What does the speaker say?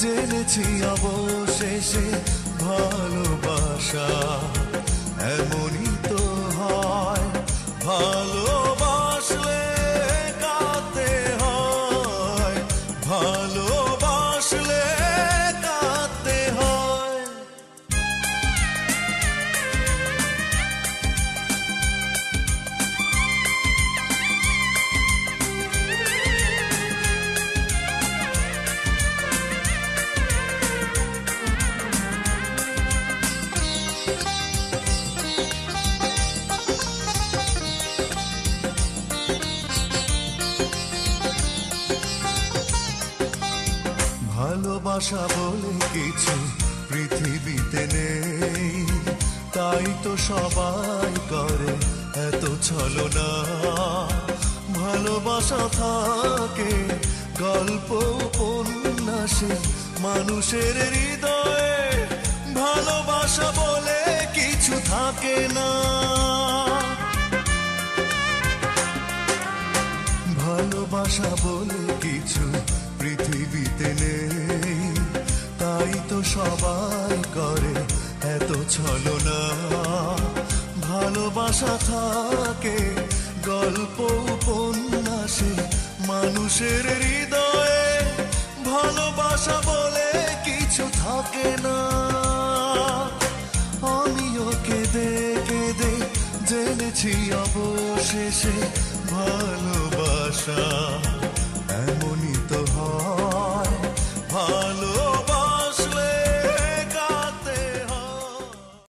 জেনেছি অবশেষে ভালোবাসা এমনই তো হয়, ভালোবাসলে কাঁদতে হয়, ভালোবাসলে কাঁদতে হয়। ভালোবাসা বলে কিছু পৃথিবীতে নেই, তাই তো সবাই করে এত ছলনা। ভালোবাসা থাকে গল্প উপন্যাসে মানুষের হৃদয়ে, ভালোবাসা বলে কিছু থাকে না। ভালোবাসা বলে কিছু পৃথিবীতে নেই, তাই তো সবাই করে এত ছলনা। ভালোবাসা থাকে গল্প উপন্যাসে মানুষের হৃদয়ে, ভালোবাসা বলে কিছু থাকে না। আমিও কেঁদে কেঁদে জেনেছি অবশেষে ভালোবাসা এমন